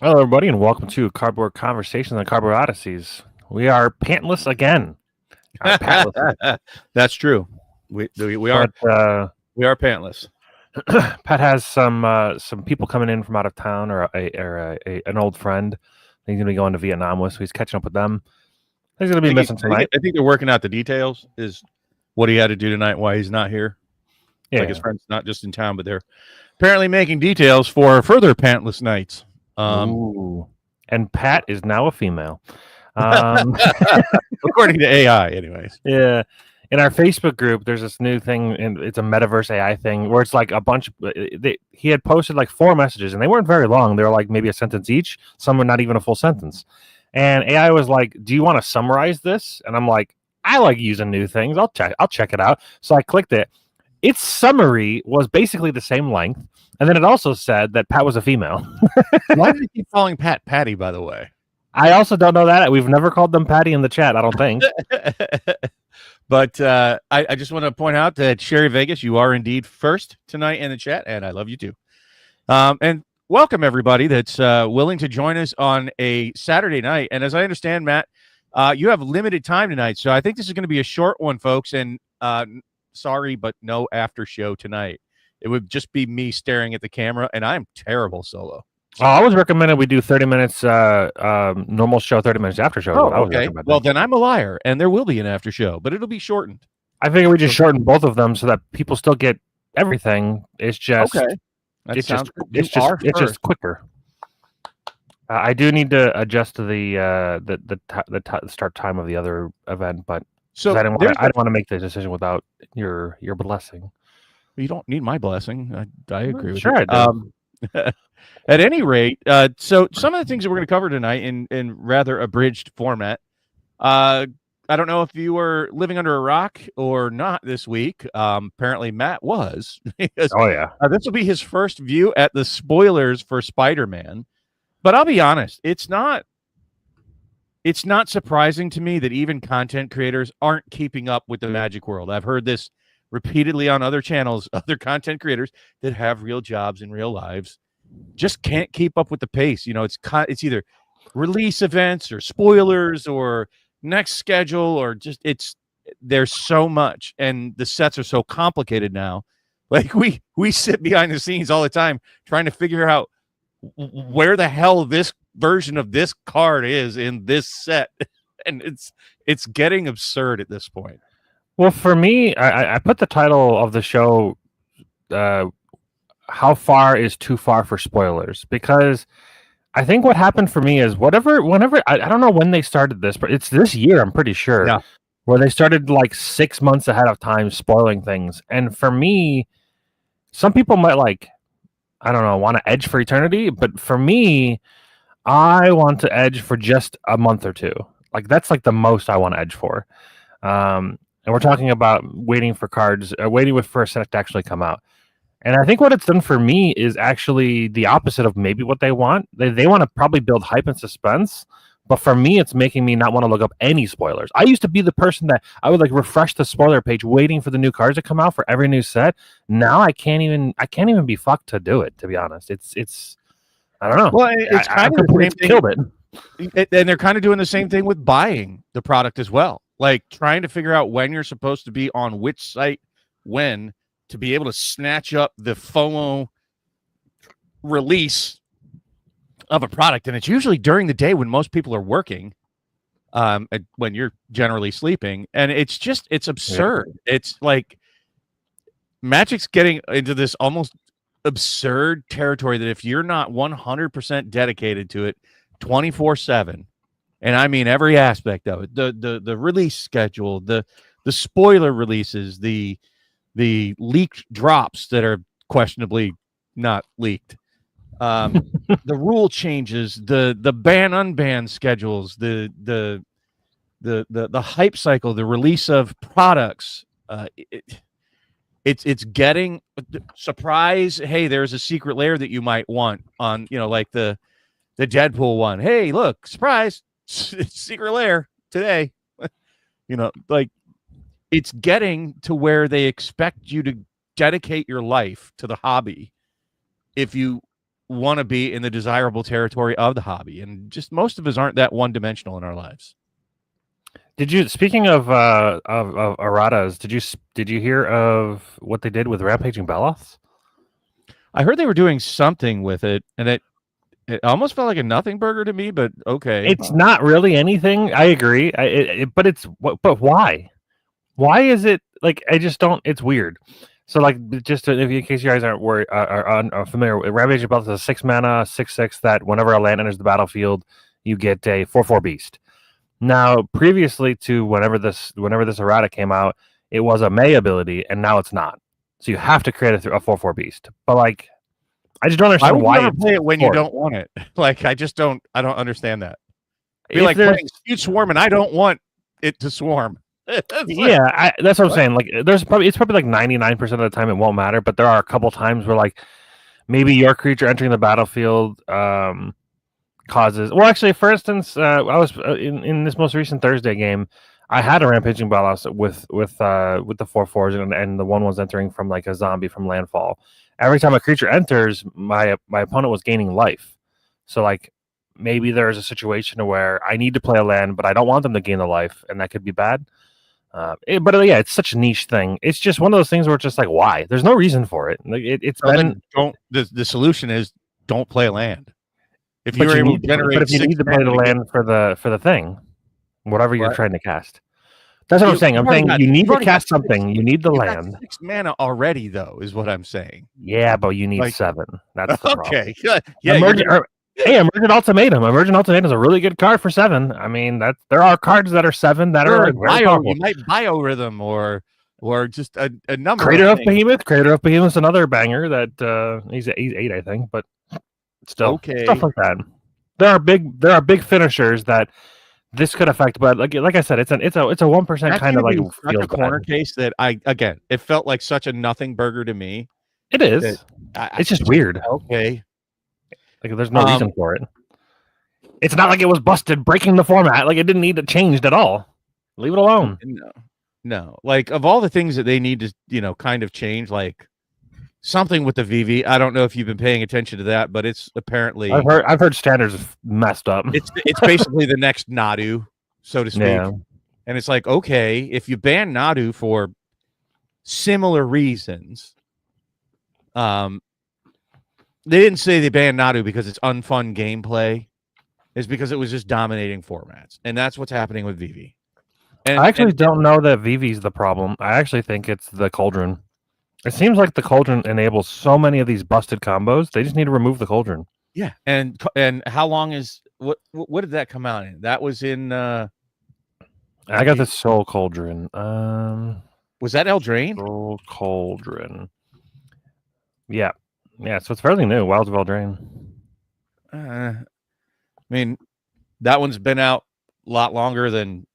Hello, everybody, and welcome to Cardboard Conversations and Cardboard Odysseys. We are pantless again. Patless, That's true. We are but we are pantless. Pat has some people coming in from out of town, or an old friend. He's going to be going to Vietnam with, so he's catching up with them. He's going to be missing tonight. I think they're working out the details. Is what he had to do tonight. Why he's not here. Yeah, Like his friend's not just in town, but they're apparently making details for further pantless nights. Ooh. And Pat is now a female. According to AI, anyways. Yeah. In our Facebook group, there's this new thing, and it's a metaverse AI thing where it's like a bunch. He had posted like 4 messages, and they weren't very long. They were like maybe a sentence each. Some were not even a full sentence. And AI was like, "Do you want to summarize this?" And I'm like, "I like using new things. I'll check it out." So I clicked it. Its summary was basically the same length, and then it also said that Pat was a female. Why did he keep calling Pat Patty? By the way, I also don't know that. We've never called them Patty in the chat, I don't think. But I just want to point out that Sherry Vegas, you are indeed first tonight in the chat, and I love you too. And welcome everybody that's willing to join us on a Saturday night. And as I understand, Matt, you have limited time tonight, so I think this is going to be a short one, folks. And sorry, but no after show tonight. It would just be me staring at the camera, and I'm terrible solo. So, I always recommended we do 30 minutes normal show, 30 minutes after show. Oh, okay. Well, then I'm a liar, and there will be an after show, but it'll be shortened. I figure we just shorten both of them so that people still get everything. It's just okay. It's just quicker. I do need to adjust to the start time of the other event, but so I don't want to make the decision without your blessing. You don't need my blessing. I agree with you. Sure, I do. At any rate, so some of the things that we're going to cover tonight in rather abridged format. I don't know if you were living under a rock or not this week. Apparently, Matt was. Because, this will be his first view at the spoilers for Spider-Man. But I'll be honest, it's not surprising to me that even content creators aren't keeping up with the magic world. I've heard this repeatedly on other channels, other content creators that have real jobs in real lives just can't keep up with the pace. You know, it's either release events or spoilers or next schedule or just there's so much, and the sets are so complicated now. Like we sit behind the scenes all the time trying to figure out where the hell this version of this card is in this set, and it's getting absurd at this point. Well, for me, I put the title of the show, how far is too far for spoilers? Because I think what happened for me is whenever I don't know when they started this, but it's this year, I'm pretty sure, where they started like 6 months ahead of time spoiling things. And for me, some people might want to edge for eternity, but for me, I want to edge for just a month or two. Like that's like the most I want to edge for. And we're talking about waiting for cards, waiting for a set to actually come out. And I think what it's done for me is actually the opposite of maybe what they want. They want to probably build hype and suspense. But for me, it's making me not want to look up any spoilers. I used to be the person that I would like refresh the spoiler page waiting for the new cards to come out for every new set. Now I can't even be fucked to do it, to be honest. It's I don't know. Well, it's kind of the same thing. Killed it. And they're kind of doing the same thing with buying the product as well. Like trying to figure out when you're supposed to be on which site when to be able to snatch up the FOMO release of a product. And it's usually during the day when most people are working, when you're generally sleeping. And it's absurd. Yeah. It's like Magic's getting into this almost absurd territory that if you're not 100% dedicated to it 24/7, and I mean every aspect of it, the release schedule, the spoiler releases, the leaked drops that are questionably not leaked, the rule changes, the ban unban schedules, the hype cycle, the release of products, it's getting surprise. Hey, there's a secret layer that you might want on, like the Deadpool one. Hey, look, surprise, secret layer today. Like it's getting to where they expect you to dedicate your life to the hobby if you want to be in the desirable territory of the hobby, and just most of us aren't that one-dimensional in our lives. Speaking of erratas, did you hear of what they did with Rampaging Baloths? I heard they were doing something with it, and it almost felt like a nothing burger to me, but okay. It's not really anything. I agree. But why? Why is it like? I just don't. It's weird. So like, just in case you guys are familiar, Rampaging Baloths is a 6 mana 6/6 that whenever a land enters the battlefield, you get a 4/4 beast. Now, previously to whenever this errata came out, it was a May ability, and now it's not. So you have to create a 4/4 beast. But like, I just don't understand why you play it when you don't want it. Like, I don't understand that. Be like playing Skewed Swarm, and I don't want it to swarm. Yeah, that's what I'm saying. Like, it's probably like 99% of the time it won't matter, but there are a couple times where like maybe your creature entering the battlefield causes. Well, actually, for instance, I was in this most recent Thursday game. I had a Rampaging Baloths with the 4/4s and the 1/1s entering from like a zombie from landfall. Every time a creature enters, my opponent was gaining life. So like maybe there's a situation where I need to play a land, but I don't want them to gain the life, and that could be bad. But yeah, it's such a niche thing. It's just one of those things where it's just like, why? There's no reason for it. Like the solution is don't play a land. If you're able to generate, but if you need to play the land for the thing, whatever you're trying to cast. That's what I'm saying. I'm saying you need to cast something. You need the land. 6 mana already, though, is what I'm saying. Yeah, but you need 7. That's the problem. Okay. Yeah. Emergent Ultimatum. Emergent Ultimatum is a really good card for 7. I mean, there are cards that are 7 that are like very powerful. You might Biorhythm or just a number. Crater of Behemoth. Crater of Behemoth is another banger that he's 8, I think, but still stuff like that. There are big finishers that this could affect, but like I said, it's a 1% kind of like a corner case that it felt like such a nothing burger to me. It is. It's just weird. Okay. Like there's no reason for it. It's not like it was busted breaking the format. Like it didn't need to change at all. Leave it alone. No. Like of all the things that they need to, kind of change, like something with the VV. I don't know if you've been paying attention to that, but it's apparently I've heard standards messed up. It's basically the next Nadu, so to speak. Yeah. And it's like, okay, if you ban Nadu for similar reasons, they didn't say they banned Nadu because it's unfun gameplay. It's because it was just dominating formats. And that's what's happening with VV. I actually don't know that VV's the problem. I actually think it's the Cauldron. It seems like the Cauldron enables so many of these busted combos. They just need to remove the Cauldron. Yeah. And how long is what did that come out in? That was in I got the Soul Cauldron. Was that Eldraine? Soul Cauldron. Yeah. Yeah, so it's fairly new. Wilds of Eldraine. I mean, that one's been out a lot longer than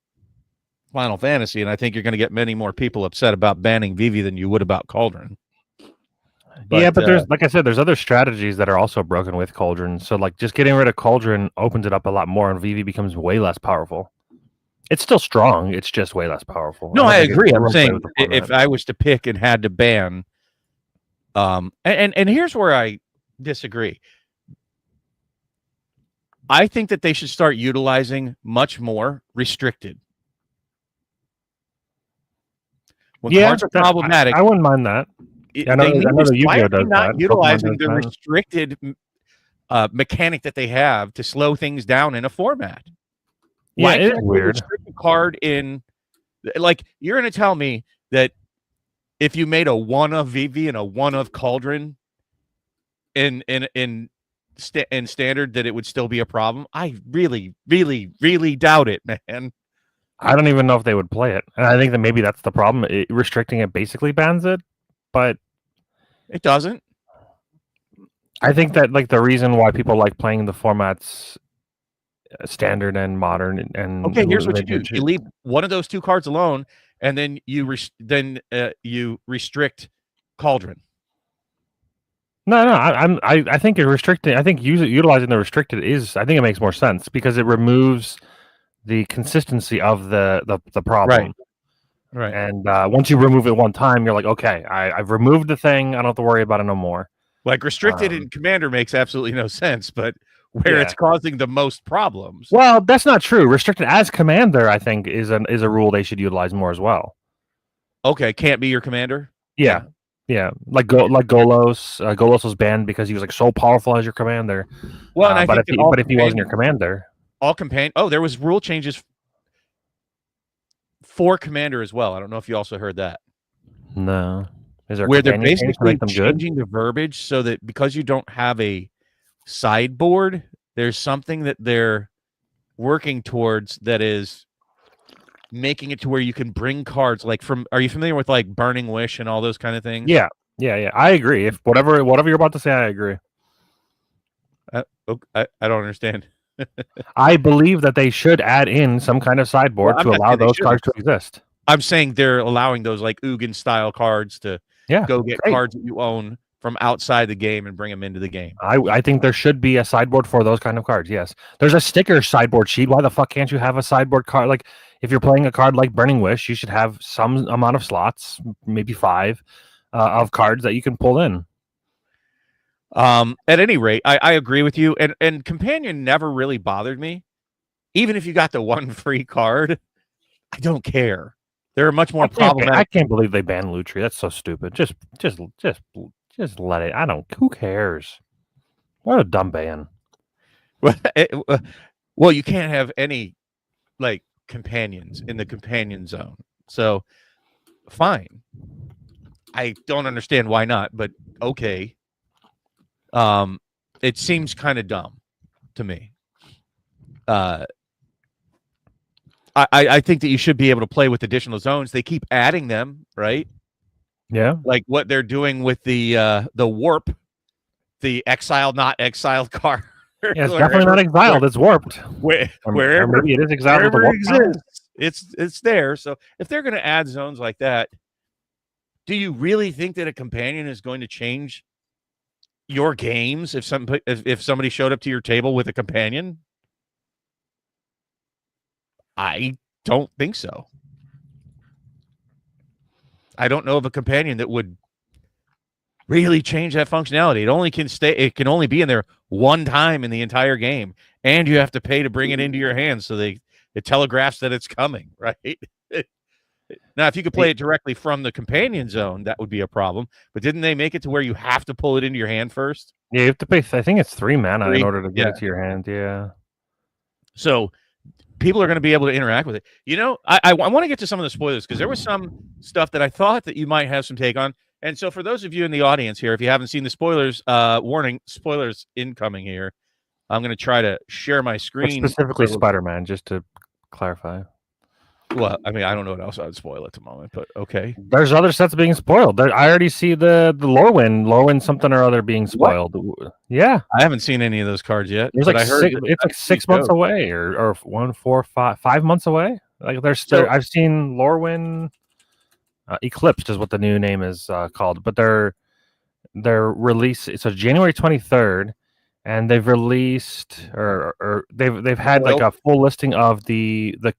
Final Fantasy, and I think you're going to get many more people upset about banning VV than you would about Cauldron. But there's, like I said, there's other strategies that are also broken with Cauldron. So, like, just getting rid of Cauldron opens it up a lot more, and VV becomes way less powerful. It's still strong. It's just way less powerful. No, I agree. I'm saying if I was to pick and had to ban, and here's where I disagree. I think that they should start utilizing much more restricted. When cards are problematic, I wouldn't mind that. I know Yu-Gi-Oh does not utilizing the restricted mechanic that they have to slow things down in a format. Yeah, it is weird. Card in, like, you're going to tell me that if you made a 1 of VV and a 1 of Cauldron in standard, that it would still be a problem? I really, really, really doubt it, man. I don't even know if they would play it, and I think that maybe that's the problem. Restricting it basically bans it, but it doesn't. I think that like the reason why people like playing the formats standard and modern and okay, here's what you do: you leave one of those 2 cards alone, and then you restrict Cauldron. No, I think restricting. I think utilizing the restricted is. I think it makes more sense because it removes the consistency of the problem. Right. And once you remove it one time, you're like, okay, I've removed the thing. I don't have to worry about it no more. Like restricted in Commander makes absolutely no sense, but where it's causing the most problems. Well, that's not true. Restricted as Commander, I think, is a rule they should utilize more as well. Okay, can't be your commander. Yeah. Like Golos. Golos was banned because he was like so powerful as your commander. Well, and but if he wasn't your commander, all companion. Oh, there was rule changes for commander as well. I don't know if you also heard that. No. Is there where they're basically changing the verbiage so that because you don't have a sideboard, there's something that they're working towards that is making it to where you can bring cards like from. Are you familiar with like Burning Wish and all those kind of things? Yeah. I agree. If whatever you're about to say, I agree. I don't understand. I believe that they should add in some kind of sideboard to allow those cards to exist. I'm saying they're allowing those like Ugin style cards to go get cards that you own from outside the game and bring them into the game. I think there should be a sideboard for those kind of cards. Yes, there's a sticker sideboard sheet. Why the fuck can't you have a sideboard card? Like if you're playing a card like Burning Wish, you should have some amount of slots, maybe 5, of cards that you can pull in. At any rate, I agree with you. And Companion never really bothered me. Even if you got the one free card, I don't care. They're much more problematic. I can't believe they banned Lutri. That's so stupid. Just let it. Who cares? What a dumb ban. Well, you can't have any like companions in the companion zone. So fine. I don't understand why not, but okay. It seems kind of dumb to me. I think that you should be able to play with additional zones. They keep adding them, right? Yeah. Like what they're doing with the warp, the exiled, not exiled card. Yeah, it's definitely not exiled. It's warped. Wherever maybe it is exiled. Wherever it exists, it's there. So if they're going to add zones like that, do you really think that a companion is going to change your games if somebody showed up to your table with a companion? I don't think so. I don't know of a companion that would really change that functionality. It can only be in there one time in the entire game, and you have to pay to bring it into your hands so it telegraphs that it's coming, right? Now, if you could play it directly from the companion zone, that would be a problem. But didn't they make it to where you have to pull it into your hand first? Yeah, you have to pay. I think it's 3 mana in order to get it to your hand. Yeah. So people are going to be able to interact with it. You know, I want to get to some of the spoilers because there was some stuff that I thought that you might have some take on. And so for those of you in the audience here, if you haven't seen the spoilers, warning, spoilers incoming here. I'm going to try to share my screen. But specifically Spider-Man, just to clarify. Well, I mean, I don't know what else I would spoil at the moment, but okay. There's other sets being spoiled. I already see the Lorwyn something or other being spoiled. What? Yeah, I haven't seen any of those cards yet. There's like it's like 6 months away, or 1, 4, 5 months away. Like I've seen Lorwyn Eclipsed is what the new name is called, but their release. So January 23rd. And they've released, or they've had like a full listing of the there's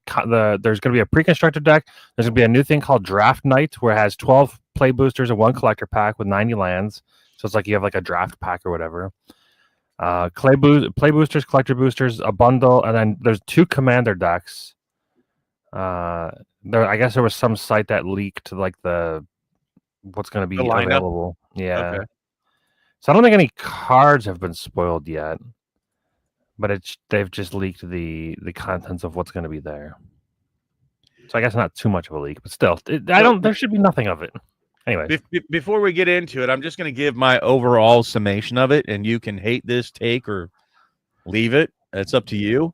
going to be a pre-constructed deck. There's going to be a new thing called Draft Night, where it has 12 play boosters and 1 collector pack with 90 lands. So it's like you have like a draft pack or whatever. Play boosters, collector boosters, a bundle, and then there's 2 commander decks. I guess there was some site that leaked like what's going to be available. Yeah. Okay. So I don't think any cards have been spoiled yet, but they've just leaked the contents of what's going to be there. So I guess not too much of a leak, but still, there should be nothing of it. Anyway, before we get into it, I'm just going to give my overall summation of it, and you can hate this take or leave it. It's up to you.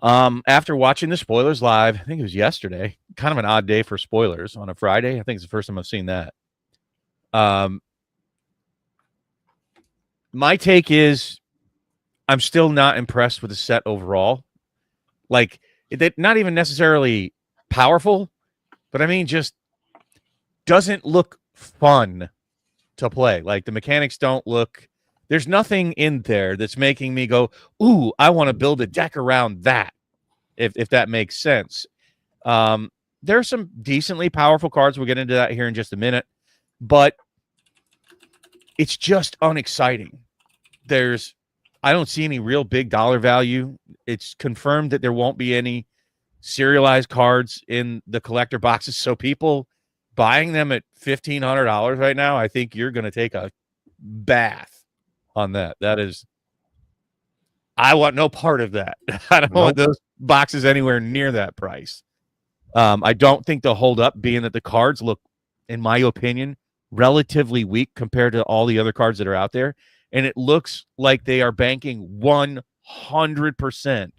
After watching the spoilers live, I think it was yesterday, kind of an odd day for spoilers on a Friday. I think it's the first time I've seen that. My take is I'm still not impressed with the set overall. Like, not even necessarily powerful, but I mean, just doesn't look fun to play. Like, the mechanics don't look... There's nothing in there that's making me go, ooh, I want to build a deck around that, if that makes sense. There's some decently powerful cards. We'll get into that here in just a minute. But it's just unexciting. I don't see any real big dollar value. It's confirmed that there won't be any serialized cards in the collector boxes. So people buying them at $1,500 right now, I think you're going to take a bath on that. I want no part of that. I don't want those boxes anywhere near that price. I don't think they'll hold up, being that the cards look, in my opinion, relatively weak compared to all the other cards that are out there. And it looks like they are banking 100%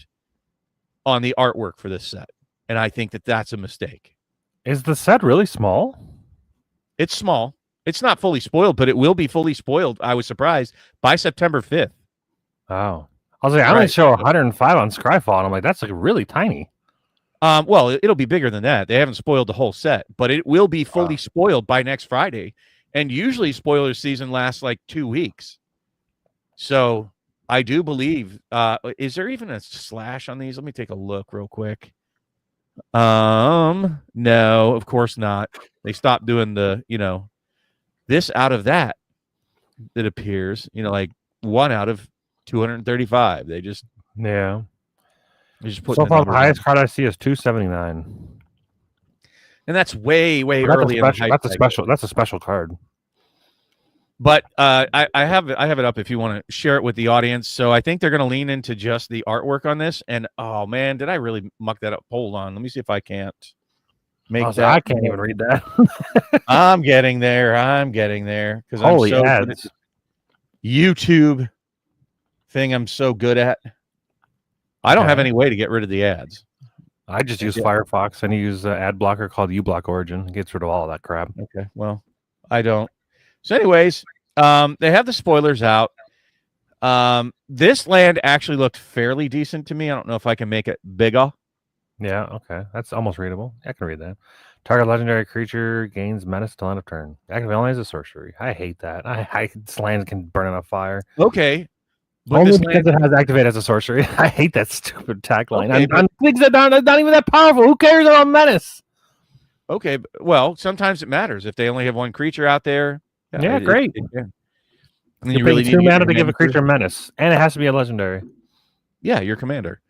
on the artwork for this set. And I think that that's a mistake. Is the set really small? It's small. It's not fully spoiled, but it will be fully spoiled, I was surprised, by September 5th. Oh. I was like, I only show 105 on Scryfall, and I'm like, that's like really tiny. Well, it'll be bigger than that. They haven't spoiled the whole set, but it will be fully spoiled by next Friday. And usually spoiler season lasts like 2 weeks. So I do believe, is there even a slash on these? Let me take a look real quick. No, of course not. They stopped doing the, this out of that appears, like 1 out of 235. They just put so far the highest card I see is 279. And that's way early. That's a special card. But I have it up if you want to share it with the audience. So I think they're going to lean into just the artwork on this. And oh man, did I really muck that up? Hold on, let me see if I can't make that. I can't even read that. I'm getting there because I'm so ads. good at YouTube thing. I'm so good at. I don't have any way to get rid of the ads. I just use Firefox and use an ad blocker called uBlock Origin. It gets rid of all of that crap. Okay, well, I don't. So anyways, they have the spoilers out. This land actually looked fairly decent to me. I don't know if I can make it bigger. Yeah, okay. That's almost readable. I can read that. Target legendary creature gains menace till end of turn. Activate only as a sorcery. I hate that. This land can burn in a fire. Okay. But only because it has activate as a sorcery. I hate that stupid tagline. Okay, on things that aren't not even that powerful. Who cares about menace? Okay, well, sometimes it matters. If they only have one creature out there. Yeah, great. And you really need 2 mana to give a creature menace, and it has to be a legendary. Yeah, your commander.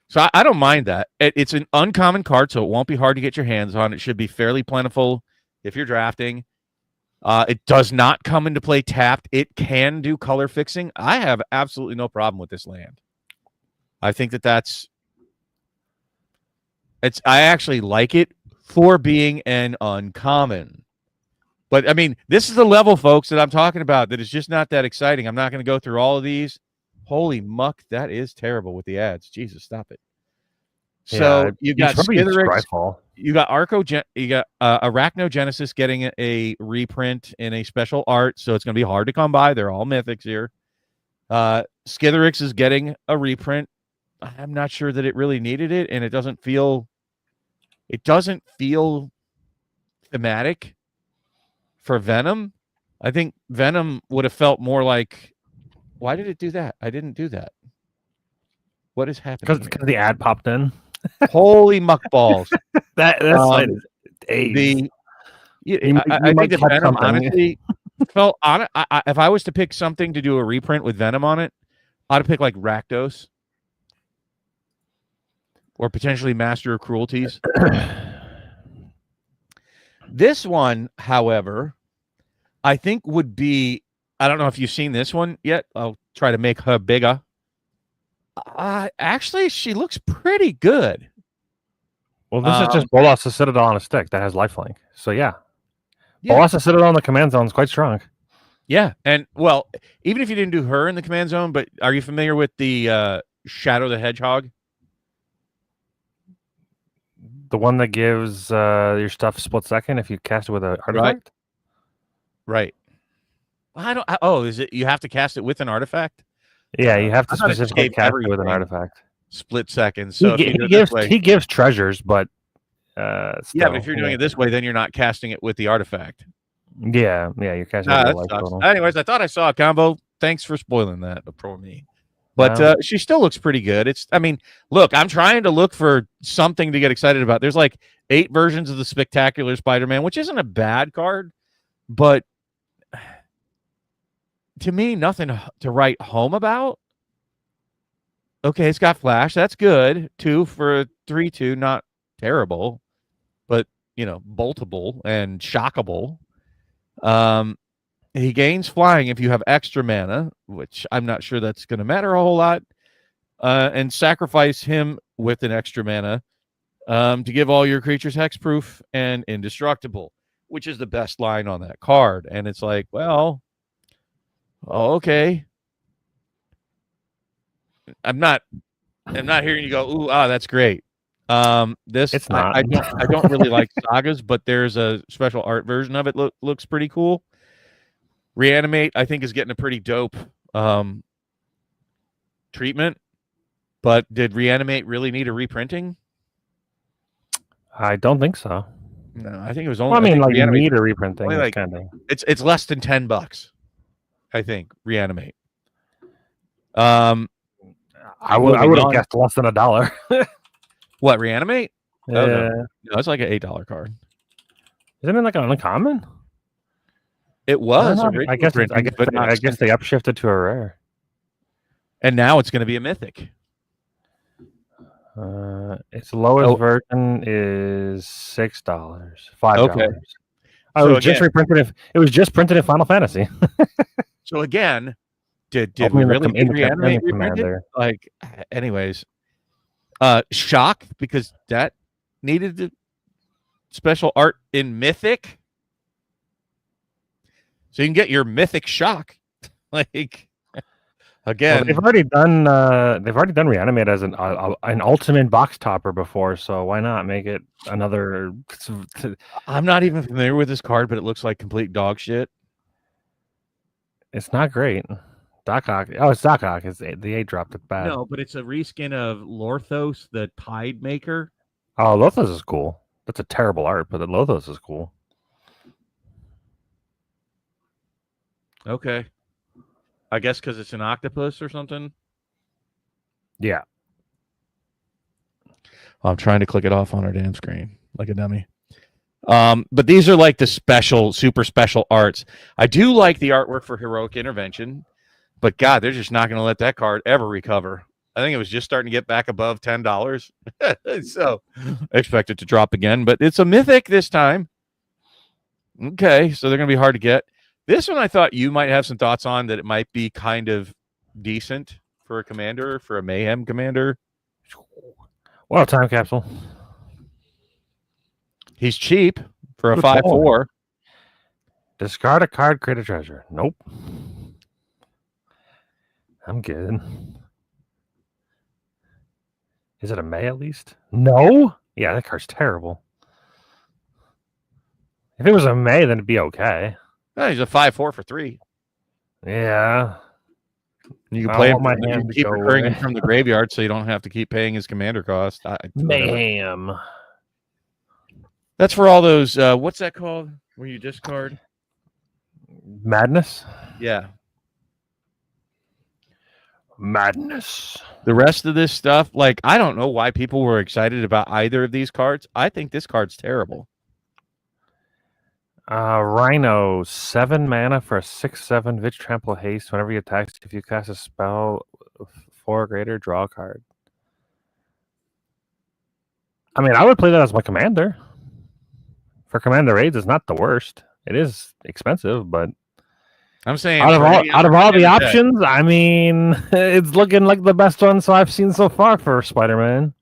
So I don't mind that. It's an uncommon card, so it won't be hard to get your hands on. It should be fairly plentiful if you're drafting. It does not come into play tapped. It can do color fixing. I have absolutely no problem with this land. I think I actually like it for being an uncommon. But, I mean, this is the level, folks, that I'm talking about, that is just not that exciting. I'm not going to go through all of these. Holy muck, that is terrible with the ads. Jesus, stop it. So you got Skithiryx, you got Arachnogenesis getting a reprint in a special art, so it's going to be hard to come by. They're all mythics here. Skithiryx is getting a reprint. I'm not sure that it really needed it, and it doesn't feel thematic for Venom. I think Venom would have felt more like, why did it do that? I didn't do that. What is happening? Because the ad popped in. Holy muckballs. That's like AIDS. I think that Venom honestly felt on. If I was to pick something to do a reprint with Venom on it, I'd pick like Rakdos or potentially Master of Cruelties. This one, however, I think would be, I don't know if you've seen this one yet. I'll try to make her bigger. Actually, she looks pretty good. Well, this is just Bolas' Citadel on a stick that has lifelink. So, yeah. Bolas' Citadel in the command zone is quite strong. Yeah, and, well, even if you didn't do her in the command zone, but are you familiar with the Shadow the Hedgehog? The one that gives your stuff split second if you cast it with an artifact? Right. Is it you have to cast it with an artifact? Yeah, you have to specifically cast it with an artifact. Split second. So he gives treasures, but but if you're doing it this way, then you're not casting it with the artifact. Yeah, you're casting it with the Anyways, I thought I saw a combo. Thanks for spoiling that for me. But she still looks pretty good. Look, I'm trying to look for something to get excited about. There's like 8 versions of the Spectacular Spider-Man, which isn't a bad card, but to me, nothing to write home about. Okay, it's got flash. That's good. 2 for a 3/2, not terrible, but boltable and shockable. He gains flying if you have extra mana, which I'm not sure that's going to matter a whole lot. And sacrifice him with an extra mana to give all your creatures hexproof and indestructible, which is the best line on that card. And it's like, well, okay. I'm not hearing you go, ooh, that's great. This it's not. I don't really like sagas, but there's a special art version of it. Looks pretty cool. Reanimate, I think, is getting a pretty dope treatment. But did Reanimate really need a reprinting? I don't think so. No, I think it was only. Well, I mean, like you need a reprinting. Like, kind of. It's less than $10. I think Reanimate. I would have guessed less than $1. What, Reanimate? Yeah. Oh, no, it's like an $8 card. Isn't it like an uncommon? It was. I guess they upshifted to a rare. And now it's going to be a mythic. Its lowest version is $6, $5. Okay. It was just printed in Final Fantasy. So again, did we really Reanimate reprinted? Like, anyways, Shock, because that needed the special art in Mythic, so you can get your Mythic Shock. Like, again, well, they've already done Reanimate as an ultimate box topper before, so why not make it another? I'm not even familiar with this card, but it looks like complete dog shit. It's not great. Doc-Hawk. Oh, it's Doc-Hawk. It's the 8 dropped it bad. No, but it's a reskin of Lothos, the Tide Maker. Oh, Lothos is cool. That's a terrible art, but the Lothos is cool. Okay. I guess because it's an octopus or something? Yeah. I'm trying to click it off on our damn screen like a dummy. But these are like the super special arts. I do like the artwork for Heroic Intervention, but God, they're just not going to let that card ever recover. I think it was just starting to get back above $10. So I expect it to drop again, but it's a mythic this time. Okay, so they're going to be hard to get. This one I thought you might have some thoughts on, that it might be kind of decent for a commander, for a Mayhem commander. Well, time capsule. He's cheap for a 5/4. Discard a card, create a treasure. Nope. I'm good. Is it a May at least? No? Yeah, that card's terrible. If it was a May, then it'd be okay. No, he's a 5/4 for 3. Yeah. You can play him. You can keep recurring him from the graveyard, so you don't have to keep paying his commander cost. Mayhem. That's for all those. What's that called? Where you discard? Madness? Yeah. Madness. The rest of this stuff, like, I don't know why people were excited about either of these cards. I think this card's terrible. Rhino, 7 mana for a 6/7 Vich Trample Haste. Whenever you attack, if you cast a spell 4 or greater, draw a card. I mean, I would play that as my commander. For commander raids, it's not the worst. It is expensive, but I'm saying out of all the options, I mean, it's looking like the best one I've seen so far for Spider-Man.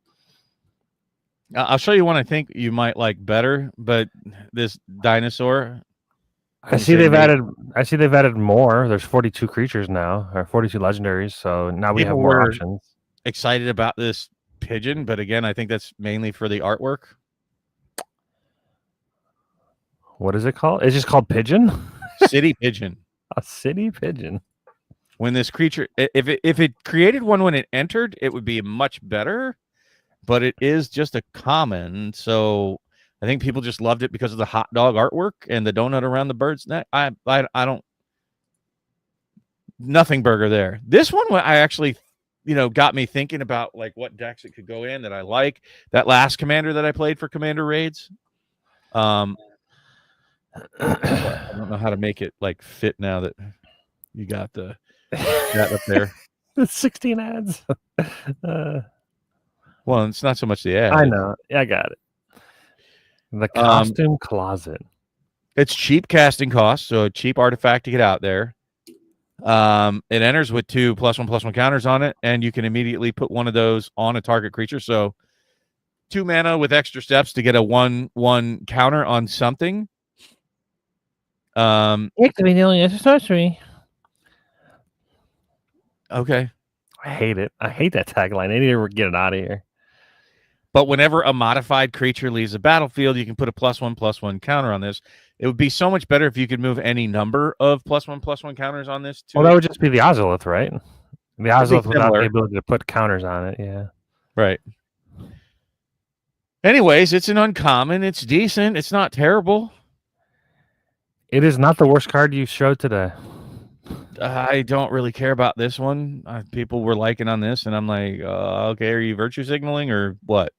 I'll show you one I think you might like better, but this dinosaur. I see they've added more. There's 42 creatures now, or 42 legendaries, so now we have more options. Excited about this pigeon, but again, I think that's mainly for the artwork. What is it called? It's just called Pigeon? City Pigeon. A city pigeon. When this creature, if it created one when it entered, it would be much better, but it is just a common, so I think people just loved it because of the hot dog artwork and the donut around the bird's neck. I don't, nothing burger there. This one I actually, got me thinking about like what decks it could go in that I like. That last commander that I played for Commander Raids. I don't know how to make it like fit now that You got that up there. The 16 ads. Well, it's not so much the ad. I know. Yeah, I got it. The costume closet. It's cheap casting costs, so a cheap artifact to get out there. It enters with 2 +1/+1 counters on it, and you can immediately put one of those on a target creature. So 2 mana with extra steps to get a 1/1 counter on something. Activate the only sorcery. Okay. I hate it. I hate that tagline. I need to get it out of here. But whenever a modified creature leaves the battlefield, you can put a +1/+1 counter on this. It would be so much better if you could move any number of +1/+1 counters on this too. Well, that would just be the Ozolith, right? The Ozolith without the ability to put counters on it, yeah. Right. Anyways, it's an uncommon. It's decent. It's not terrible. It is not the worst card you showed today. I don't really care about this one. People were liking on this, and I'm like, okay, are you virtue signaling or what?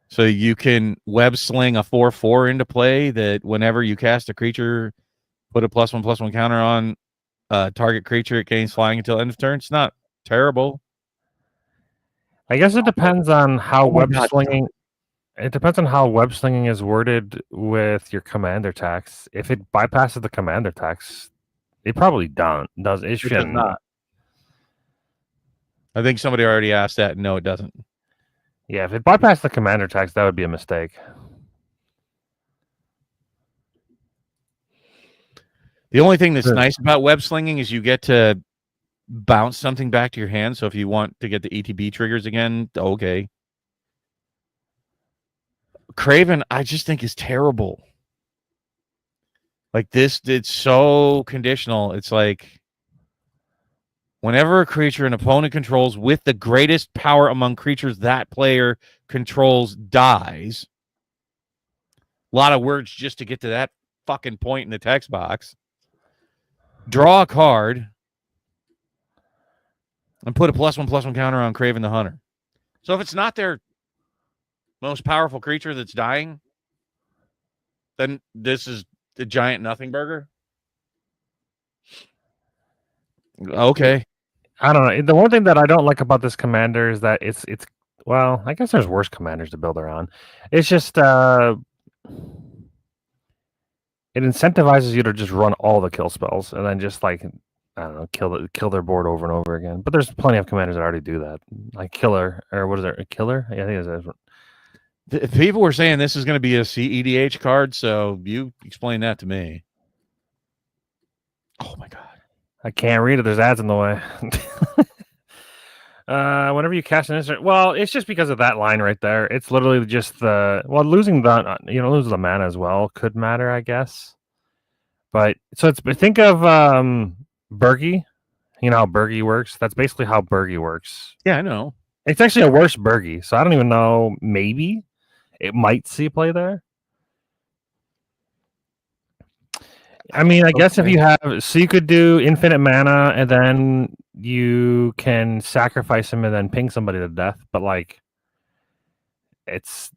So you can web sling a 4/4 into play that whenever you cast a creature, put a +1/+1 counter on target creature, it gains flying until end of turn. It's not terrible. I guess it depends on how web slinging. It depends on how web slinging is worded with your commander tax. If it bypasses the commander tax, it probably does. It shouldn't. Not. I think somebody already asked that. No, it doesn't. Yeah, if it bypassed the commander tax, that would be a mistake. The only thing that's nice about web slinging is you get to bounce something back to your hand. So if you want to get the ETB triggers again, okay. Craven, I just think is terrible. Like this, it's so conditional. It's like whenever a creature an opponent controls with the greatest power among creatures that player controls dies. A lot of words just to get to that fucking point in the text box. Draw a card and put a +1/+1 counter on Craven the Hunter. So if it's not their most powerful creature that's dying, then this is the giant nothing burger. Okay. I don't know. The one thing that I don't like about this commander is that it's well, I guess there's worse commanders to build around. It's just it incentivizes you to just run all the kill spells and then just like I don't know, kill their board over and over again. But there's plenty of commanders that already do that. Like Killer, or what is it? A Killer? Yeah, I think it's people were saying this is going to be a CEDH card, so you explain that to me. Oh my god. I can't read it. There's ads in the way. Whenever you cast an instant, well, it's just because of that line right there. It's literally just losing losing the mana as well could matter, I guess. But so think of Burgi. You know how Burgi works? That's basically how Burgi works. Yeah, I know. It's actually a worse Burgi, so I don't even know. Maybe it might see play there. I mean, I guess if you have, so you could do infinite mana and then you can sacrifice him and then ping somebody to death. But like, it's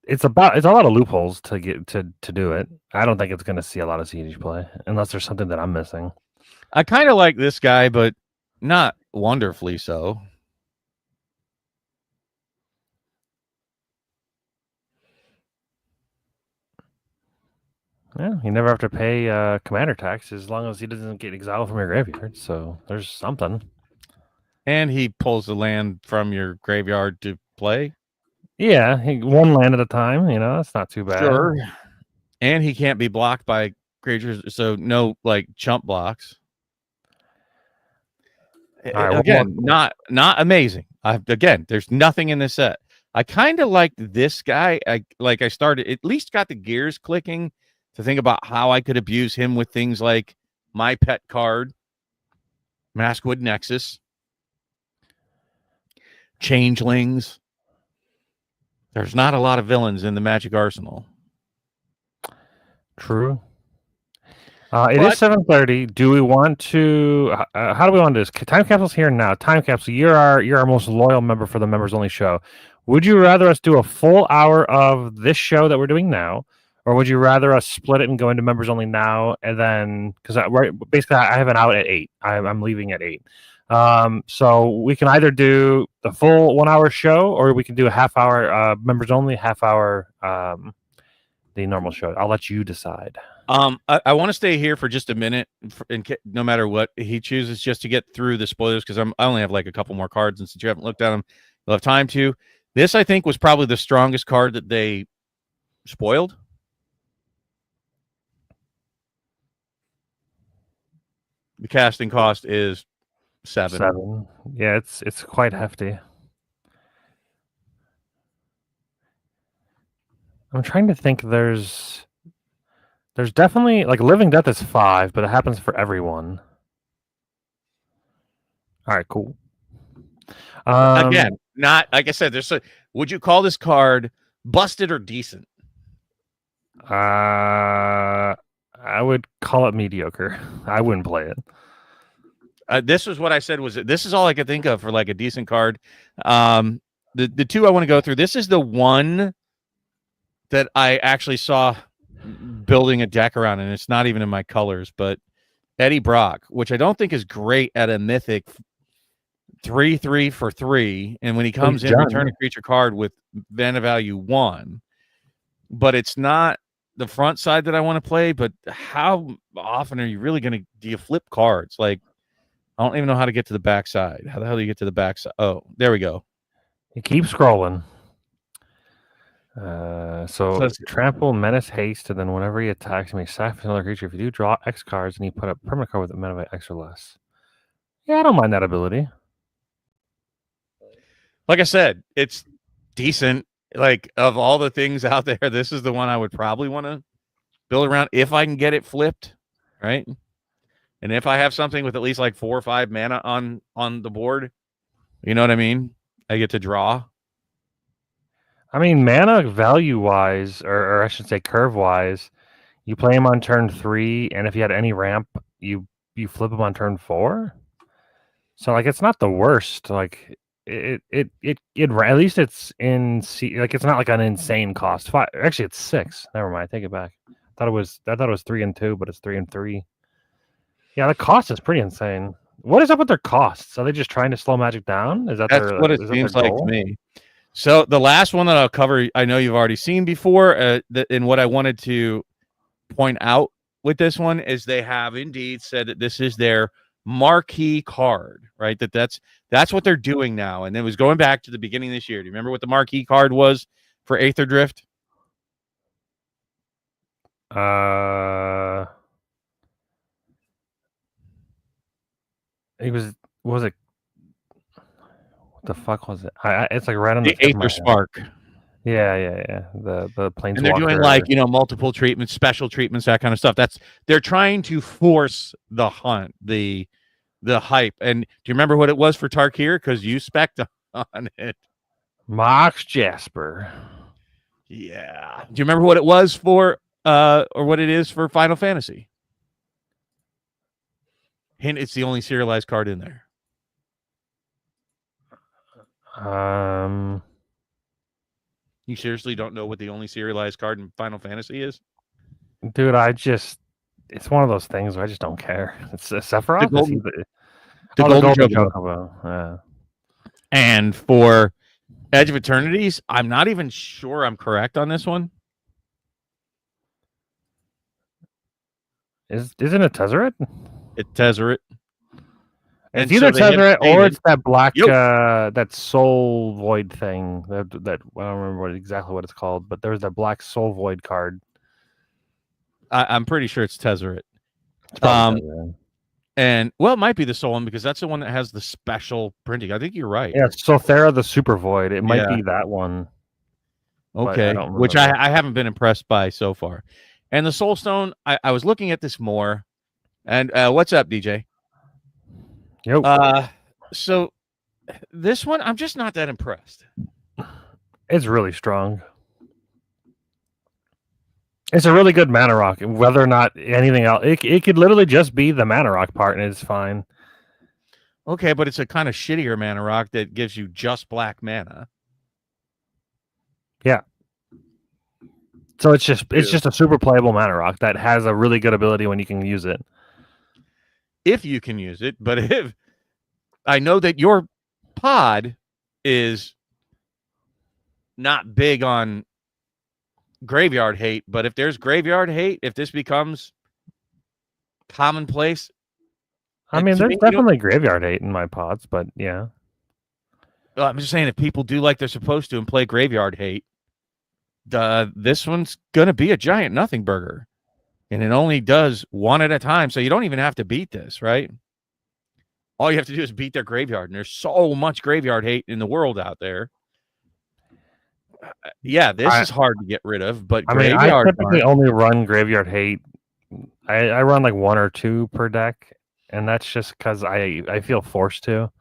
a lot of loopholes to get to do it. I don't think it's going to see a lot of CEDH play unless there's something that I'm missing. I kind of like this guy, but not wonderfully so. Yeah, you never have to pay commander tax as long as he doesn't get exiled from your graveyard. So there's something. And he pulls the land from your graveyard to play. Yeah, one land at a time. You know, that's not too bad. Sure. And he can't be blocked by creatures, so no like chump blocks. Right, again, not amazing. Again, there's nothing in this set. I kind of liked this guy. I started at least got the gears clicking to think about how I could abuse him with things like my pet card, Maskwood Nexus, Changelings. There's not a lot of villains in the Magic arsenal. True. It is 7:30. Do we want to? How do we want to do this? Time Capsule's here now. Time Capsule, you're our most loyal member for the members only show. Would you rather us do a full hour of this show that we're doing now, or would you rather us split it and go into members only now, and then because basically I have an out at 8. I'm leaving at 8. So we can either do the full 1 hour show, or we can do a half hour members only, half hour the normal show. I'll let you decide. I want to stay here for just a minute, no matter what he chooses, just to get through the spoilers, because I only have like a couple more cards, and since you haven't looked at them, you'll have time to. This, I think, was probably the strongest card that they spoiled. The casting cost is 7. Yeah, it's quite hefty. I'm trying to think. There's definitely like Living Death is 5, but it happens for everyone. All right, cool. Again, not like I said. Would you call this card busted or decent? I would call it mediocre. I wouldn't play it. This was what I said. This is all I could think of for like a decent card. The two I want to go through. This is the one that I actually saw building a deck around, and it's not even in my colors, but Eddie Brock, which I don't think is great at a mythic 3/3 for 3, and when he comes in, return a creature card with mana value 1. But it's not the front side that I want to play. But how often are you really do you flip cards? Like, I don't even know how to get to the back side. How the hell do you get to the back side? Oh, there we go. You keep scrolling. So trample, menace, haste, and then whenever he attacks me, sacrifice another creature. If you do draw X cards and you put a permanent card with a mana by X or less. Yeah, I don't mind that ability. Like I said, it's decent. Like, of all the things out there, this is the one I would probably want to build around if I can get it flipped, right? And if I have something with at least like 4 or 5 mana on the board, you know what I mean? I get to draw. I mean, mana value-wise, or I should say curve-wise, you play him on turn 3, and if you had any ramp, you flip him on turn 4. So, like, it's not the worst. Like, it at least it's like it's not like an insane cost. 5, actually, it's 6. Never mind, I take it back. I thought it was 3 and 2, but it's 3 and 3. Yeah, the cost is pretty insane. What is up with their costs? Are they just trying to slow Magic down? That's what it seems like to me. So the last one that I'll cover, I know you've already seen before, and what I wanted to point out with this one is they have indeed said that this is their marquee card, right? That's what they're doing now. And it was going back to the beginning of this year. Do you remember what the marquee card was for Aether Drift? It was it? What the fuck was it? It's like right on the Aether Spark. Yeah. The Planeswalker. And they're doing like, multiple treatments, special treatments, that kind of stuff. They're trying to force the hunt, the hype. And do you remember what it was for Tarkir? Because you spec'd on it. Mox Jasper. Yeah. Do you remember what it was for, or what it is for Final Fantasy? Hint, it's the only serialized card in there. You seriously don't know what the only serialized card in Final Fantasy is? Dude, it's one of those things where I just don't care. It's Sephiroth? The Golden Chocobo. Yeah. And for Edge of Eternities, I'm not even sure I'm correct on this one. Isn't it Tezzeret? It's Tezzeret. It's either Tezzeret or it's that black, that Soul Void thing. That I don't remember exactly what it's called, but there's that black Soul Void card. I'm pretty sure it's Tezzeret. And it might be the Soul one because that's the one that has the special printing. I think you're right. Yeah, Sothera the Super Void. It might be that one. Okay, which I haven't been impressed by so far. And the Soul Stone, I was looking at this more. And what's up, DJ? Yep. So this one, I'm just not that impressed. It's really strong. It's a really good mana rock. Whether or not anything else, it could literally just be the mana rock part, and it's fine. Okay, but it's a kind of shittier mana rock that gives you just black mana. Yeah. So it's just a super playable mana rock that has a really good ability when you can use it. If you can use it, but if I know that your pod is not big on graveyard hate, but if there's graveyard hate, if this becomes commonplace, I mean, there's definitely graveyard hate in my pods, but yeah. I'm just saying, if people do like they're supposed to and play graveyard hate, this one's gonna be a giant nothing burger, and it only does one at a time, so you don't even have to beat this, right? All you have to do is beat their graveyard, and there's so much graveyard hate in the world out there. Yeah, this is hard to get rid of, but I typically only run graveyard hate. I run like 1 or 2 per deck, and that's just because I feel forced to.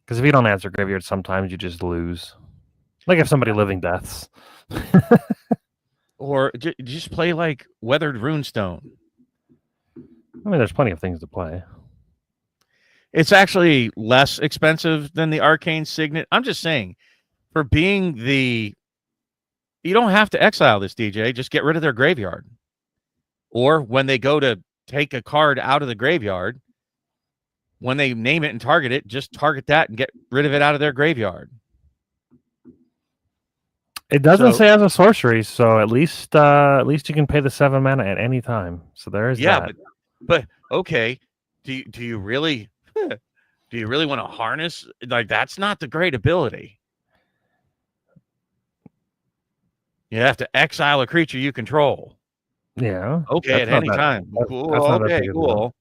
Because if you don't answer graveyard, sometimes you just lose. Like if somebody living deaths. Or just play like Weathered Runestone. I mean, there's plenty of things to play. It's actually less expensive than the Arcane Signet. I'm just saying, for being you don't have to exile this, DJ. Just get rid of their graveyard. Or when they go to take a card out of the graveyard, when they name it and target it, just target that and get rid of it out of their graveyard. It doesn't say as a sorcery, so at least you can pay the 7 mana at any time. So there is that. But okay, do you really want to harness? Like, that's not the great ability. You have to exile a creature you control. Yeah. Okay, at any time. Cool. Okay, cool.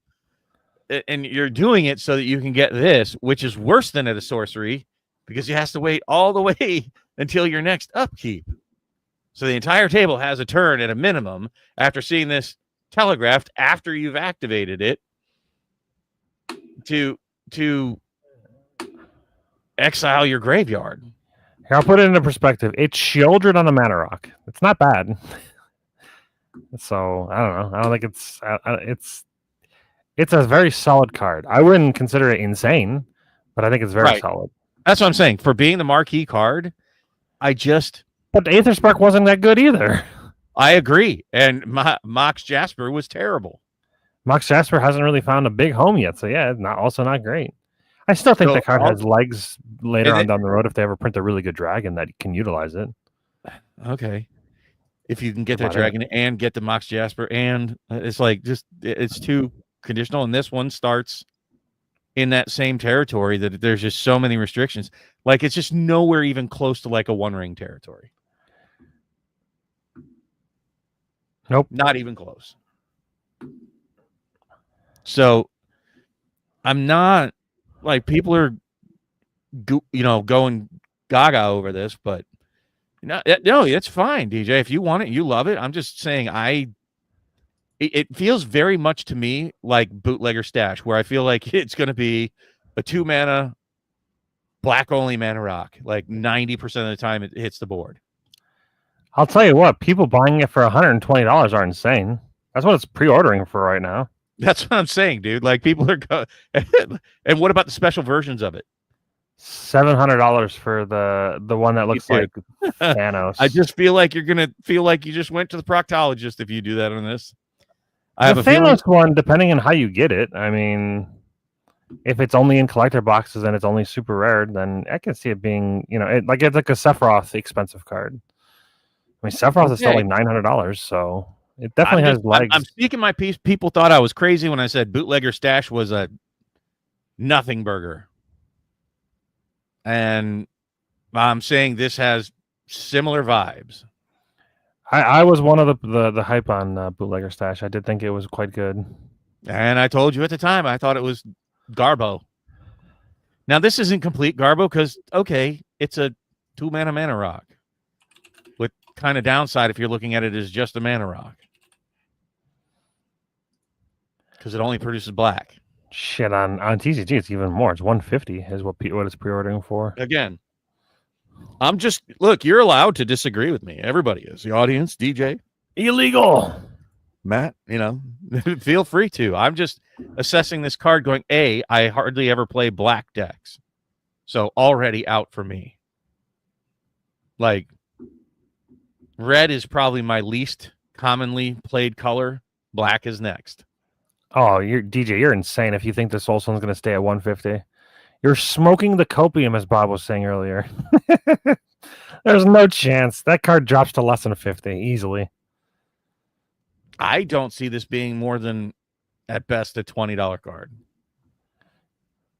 And you're doing it so that you can get this, which is worse than at a sorcery, because you have to wait all the way until your next upkeep. So the entire table has a turn at a minimum after seeing this telegraphed after you've activated it to exile your graveyard. Here, I'll put it into perspective. It's Shieldred on a mana rock. It's not bad. So I don't know. I don't think it's a very solid card. I wouldn't consider it insane, but I think it's very solid. That's what I'm saying. For being the marquee card, but the Aetherspark wasn't that good either. I agree. And Mox Jasper was terrible. Mox Jasper hasn't really found a big home yet, so yeah, also not great. I still think the card has legs later on down the road if they ever print a really good dragon that can utilize it. Okay. If you can get that dragon and get the Mox Jasper, and it's like it's too conditional, and this one starts in that same territory that there's just so many restrictions. Like, it's just nowhere even close to like a One Ring territory. Nope. Not even close. So I'm not like, people are going gaga over this, but no, it's fine, DJ. If you want it, you love it. I'm just saying it feels very much to me like Bootlegger Stash, where I feel like it's going to be a 2-mana black only mana rock. Like 90% of the time it hits the board. I'll tell you what, people buying it for $120 are insane. That's what it's pre-ordering for right now. That's what I'm saying, dude. Like, people are and what about the special versions of it? $700 for the one that looks like Thanos. I just feel like you're gonna feel like you just went to the proctologist if you do that on this. The Thanos one, depending on how you get it, I mean, if it's only in collector boxes and it's only super rare, then I can see it being, it's like a Sephiroth expensive card. I mean, Sephiroth is still like $900, so it definitely has legs. I'm speaking my piece. People thought I was crazy when I said Bootlegger Stash was a nothing burger. And I'm saying this has similar vibes. I was one of the hype on Bootlegger Stash. I did think it was quite good. And I told you at the time, I thought it was Garbo. Now, this isn't complete Garbo because, okay, it's a 2-mana rock. With kind of downside if you're looking at it as just a mana rock. Because it only produces black. Shit, on TCG it's even more. It's $150 is what it's pre-ordering for. Again, look, you're allowed to disagree with me. Everybody is. The audience, DJ. Illegal. Matt, feel free to. I'm just assessing this card going, I hardly ever play black decks. So already out for me. Like, Red is probably my least commonly played color. Black is next. Oh, you're insane if you think this Solston's going to stay at 150. You're smoking the copium, as Bob was saying earlier. There's no chance. That card drops to less than 50 easily. I don't see this being more than, at best, a $20 card.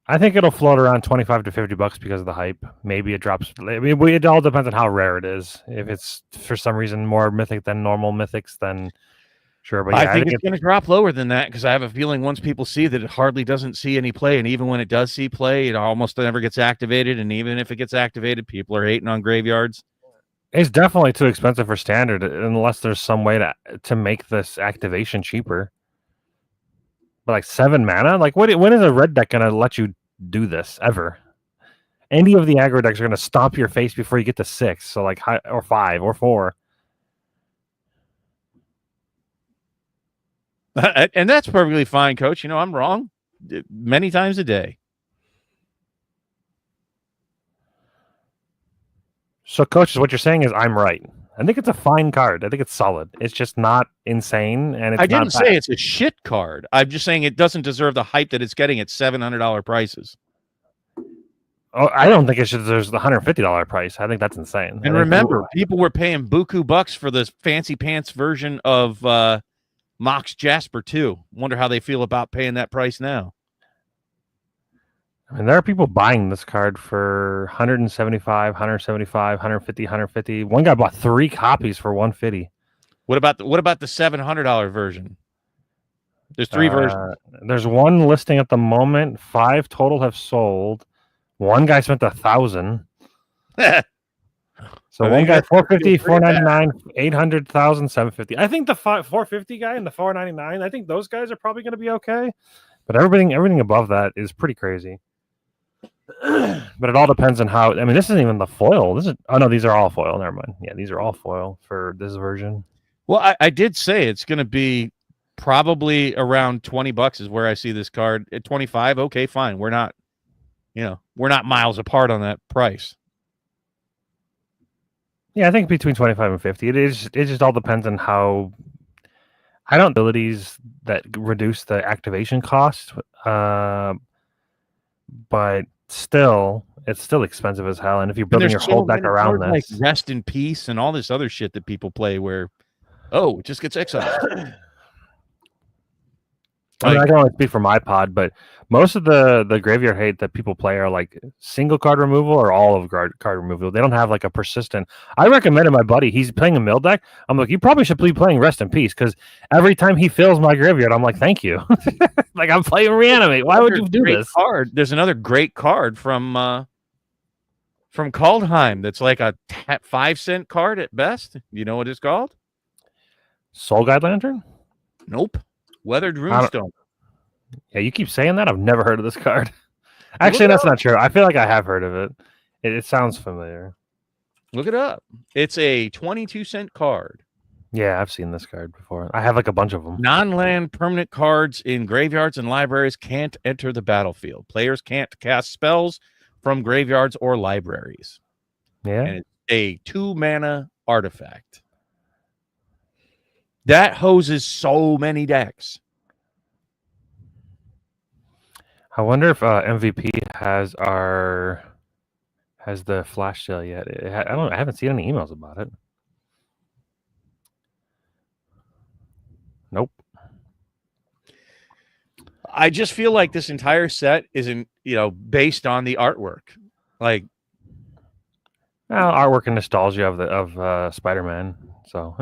I think it'll float around $25 to $50 because of the hype. Maybe it drops. I mean, it all depends on how rare it is. If it's for some reason more mythic than normal mythics, then sure. But yeah, I think it's going to drop lower than that because I have a feeling once people see that it hardly doesn't see any play, and even when it does see play, it almost never gets activated. And even if it gets activated, people are hating on graveyards. It's definitely too expensive for standard unless there's some way to make this activation cheaper. But like 7 mana, like when is a red deck going to let you do this ever? Any of the aggro decks are going to stomp your face before you get to 6, so like or 5 or 4. And that's perfectly fine, Coach. You know, I'm wrong many times a day. So, Coach, what you're saying is I'm right. I think it's a fine card. I think it's solid. It's just not insane, and it's I didn't say it's a shit card. I'm just saying it doesn't deserve the hype that it's getting at $700 prices. Oh, I don't think it should deserve the $150 price. I think that's insane. And remember, people were paying buku bucks for this fancy pants version of Mox Jasper too. Wonder how they feel about paying that price now. I mean, there are people buying this card for 175, 175, 150, 150. One guy bought 3 copies for 150. What about the $700 version? There's 3 versions. There's one listing at the moment. 5 total have sold. One guy spent $1,000. So one guy 450, 499, 800,000, 750. I think the 450 guy and the 499. I think those guys are probably going to be okay. But everything above that is pretty crazy. But it all depends on how. I mean, this isn't even the foil. These are all foil. Never mind. Yeah, these are all foil for this version. Well, I did say it's going to be probably around $20 is where I see this card. At 25, okay, fine. We're not miles apart on that price. Yeah, I think between 25 and 50. It just all depends on how. I don't abilities that reduce the activation cost, but still, it's still expensive as hell. And if you're building your whole deck around this, like Rest in Peace and all this other shit that people play, where it just gets exiled. I can only speak for my pod, but most of the graveyard hate that people play are like single card removal or all of card removal. They don't have like a persistent. I recommended my buddy. He's playing a mill deck. I'm like, you probably should be playing Rest in Peace because every time he fills my graveyard, I'm like, thank you. Like I'm playing Reanimate. Why would you do this? There's another great card from Kaldheim that's like a 5-cent card at best. You know what it's called? Soul Guide Lantern? Nope. Weathered Runestone. Yeah, you keep saying that. I've never heard of this card. Actually, that's not true. I feel like I have heard of it. It sounds familiar. Look it up. It's a 22-cent card. Yeah, I've seen this card before. I have like a bunch of them. Non-land permanent cards in graveyards and libraries can't enter the battlefield. Players can't cast spells from graveyards or libraries. Yeah. And it's a 2-mana artifact. That hoses so many decks. I wonder if MVP has the flash sale yet. I haven't seen any emails about it. Nope. I just feel like this entire set isn't, based on the artwork. Like, well, artwork and nostalgia of Spider-Man. So,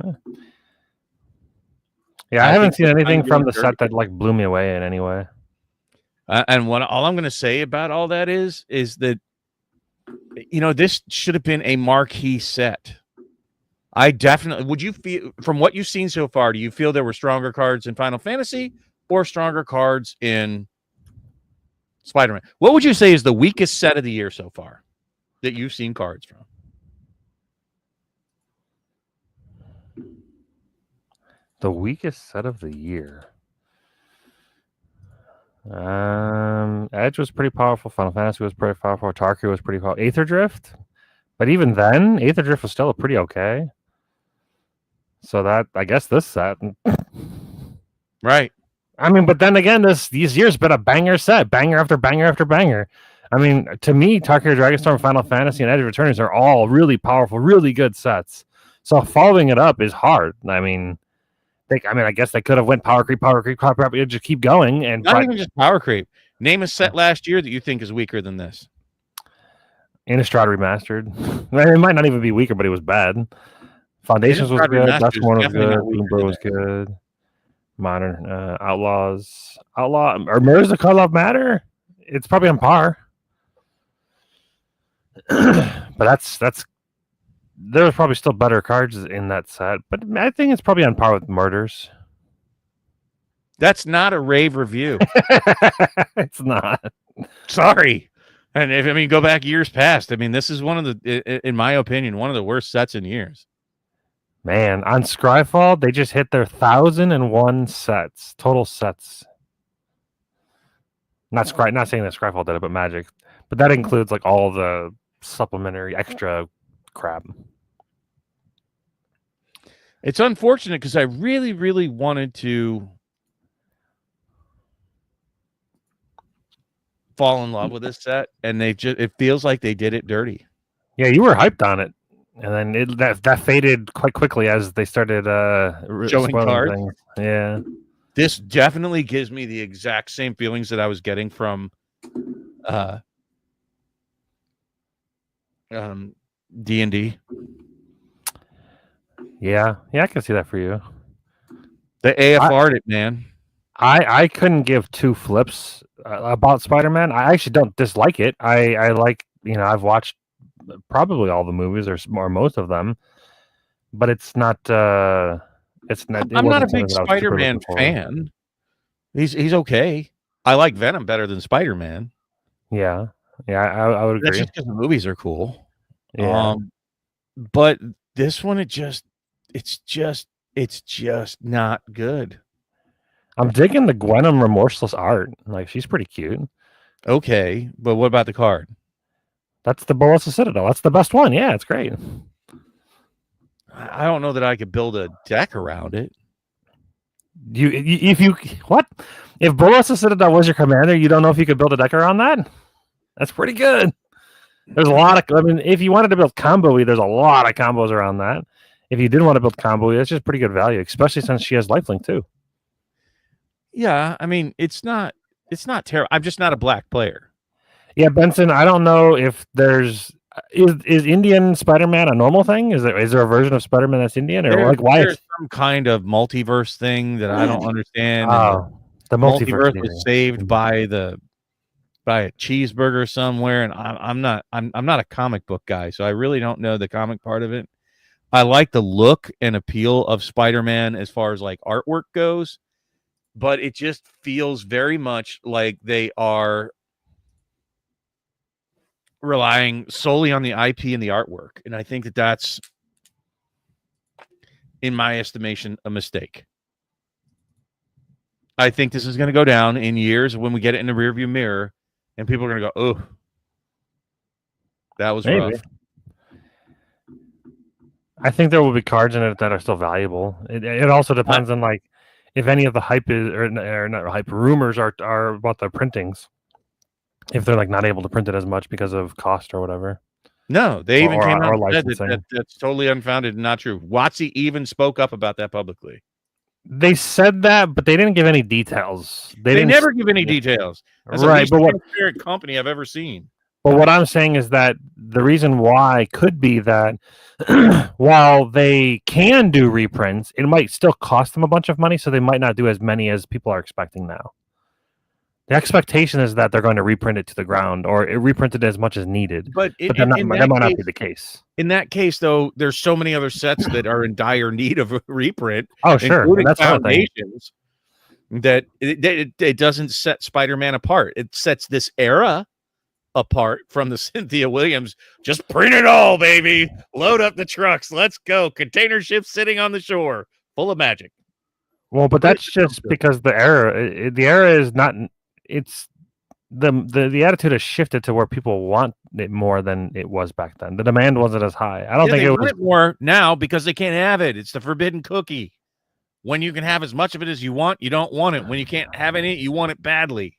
yeah, I haven't seen anything from the set that like blew me away in any way. And all I'm going to say about all that is that, this should have been a marquee set. I definitely would. You feel, from what you've seen so far, do you feel there were stronger cards in Final Fantasy or stronger cards in Spider-Man? What would you say is the weakest set of the year so far that you've seen cards from? The weakest set of the year. Edge was pretty powerful. Final Fantasy was pretty powerful. Tarku was pretty powerful. Aether Drift, but even then, Aether Drift was still pretty okay. So that I guess this set. Right. I mean, but then again, these years been a banger set, banger after banger after banger. I mean, to me, Dark Hero Dragonstorm, Final Fantasy, and Edge of Returners are all really powerful, really good sets. So following it up is hard. I mean, I guess they could have went power creep, just keep going, and not even just power creep. Name a set last year that you think is weaker than this. Innistrad Remastered. It might not even be weaker, but it was bad. Foundations was good. Duskmourn was good. Boombro was good. Modern Outlaws. Outlaw or Mirrors of Call of Matter? It's probably on par. But that's there's probably still better cards in that set, but I think it's probably on par with Murders. That's not a rave review. It's not. Sorry. And go back years past. I mean, this is one of the, in my opinion, one of the worst sets in years. Man, on Scryfall, they just hit their 1,001 sets, total sets. Not saying that Scryfall did it, but Magic. But that includes like all the supplementary extra crap. It's unfortunate because I really, really wanted to fall in love with this set, and it feels like they did it dirty. Yeah, you were hyped on it, and then that faded quite quickly as they started showing cards. Things. Yeah, this definitely gives me the exact same feelings that I was getting from D&D. Yeah, I can see that for you. The AFR'd it, man. I couldn't give two flips about Spider-Man. I actually don't dislike it. I like, I've watched probably all the movies or most of them, but it's not. It's not. I'm not a big Spider-Man fan. He's okay. I like Venom better than Spider-Man. Yeah, I would agree. That's just because the movies are cool. Yeah. But this one, it's just not good. I'm digging the Gwenom remorseless art. Like, she's pretty cute. Okay, but what about the card? That's the Bolas of Citadel. That's the best one. Yeah, it's great. I don't know that I could build a deck around it. If Bolas of Citadel was your commander, you don't know if you could build a deck around that? That's pretty good. There's a lot of, if you wanted to build combo-y, there's a lot of combos around that. If you didn't want to build combo-y, that's just pretty good value, especially since she has lifelink too. Yeah, it's not terrible. I'm just not a black player. Yeah, Benson, I don't know if there's is Indian Spider-Man a normal thing? Is there a version of Spider-Man that's Indian, or why? There's some kind of multiverse thing that I don't understand. The multiverse was saved by a cheeseburger somewhere, and I'm not a comic book guy, so I really don't know the comic part of it. I like the look and appeal of Spider-Man as far as like artwork goes, but it just feels very much like they are relying solely on the IP and the artwork. And I think that that's, in my estimation, a mistake. I think this is going to go down in years when we get it in the rearview mirror and people are going to go, oh, that was rough. I think there will be cards in it that are still valuable. It also depends on like if any of the hype is or not hype rumors are about the printings. If they're like not able to print it as much because of cost or whatever. No, they even came out and said that's totally unfounded and not true. WotC even spoke up about that publicly. They said that, but they didn't give any details. They never give any details. That's right, but what company I've ever seen. But what I'm saying is that the reason why could be that while they can do reprints, it might still cost them a bunch of money, so they might not do as many as people are expecting now. The expectation is that they're going to reprint it to the ground or reprint it as much as needed. But that might not be the case. In that case, though, there's so many other sets that are in dire need of a reprint. Oh, sure. Including that's Foundations, that it doesn't set Spider-Man apart. It sets this era apart from the Cynthia Williams. Just print it all, baby. Load up the trucks. Let's go. Container ships sitting on the shore full of magic. Well, but that's just because the era is not... It's the attitude has shifted to where people want it more than it was back then. The demand wasn't as high. I don't think they it want was it more now because they can't have it. It's the forbidden cookie. When you can have as much of it as you want, you don't want it. When you can't have any, you want it badly.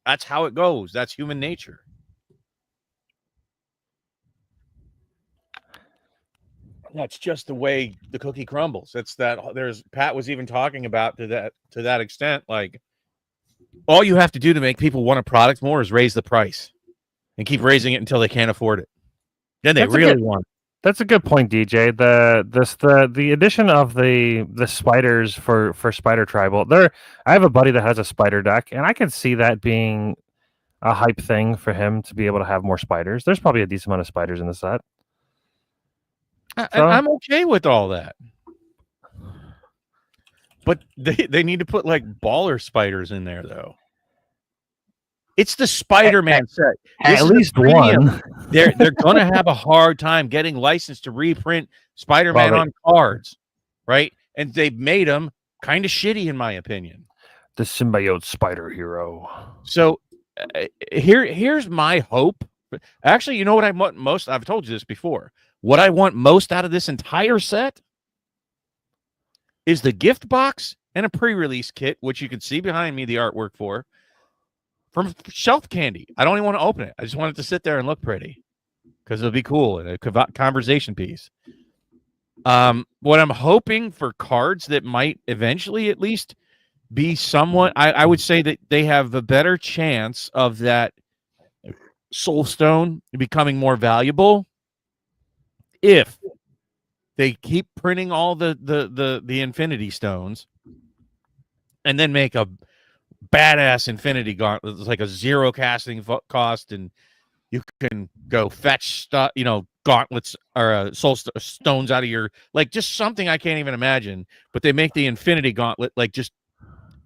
That's how it goes. That's human nature. That's just the way the cookie crumbles. It's that Pat was even talking about to that extent. Like, all you have to do to make people want a product more is raise the price and keep raising it until they can't afford it. Then they really want it. That's a good point, DJ. The addition of the spiders for Spider Tribal. I have a buddy that has a spider deck, and I can see that being a hype thing for him to be able to have more spiders. There's probably a decent amount of spiders in the set. I'm okay with all that. But they need to put like baller spiders in there, though. It's the Spider-Man set. At least one. They're going to have a hard time getting licensed to reprint Spider-Man on cards, right? And they've made them kind of shitty, in my opinion. The symbiote spider hero. So here's my hope. Actually, you know what I want most? I've told you this before. What I want most out of this entire set is the gift box and a pre-release kit, which you can see behind me the artwork for, from Shelf Candy. I don't even want to open it. I just want it to sit there and look pretty because it'll be cool and a conversation piece. What I'm hoping for cards that might eventually at least be somewhat, I would say that they have a better chance of that Soul Stone becoming more valuable if they keep printing all the Infinity Stones and then make a badass Infinity Gauntlet. It's like a zero casting cost, and you can go fetch stuff, gauntlets or soul stones out of your, like, just something I can't even imagine. But they make the Infinity Gauntlet like just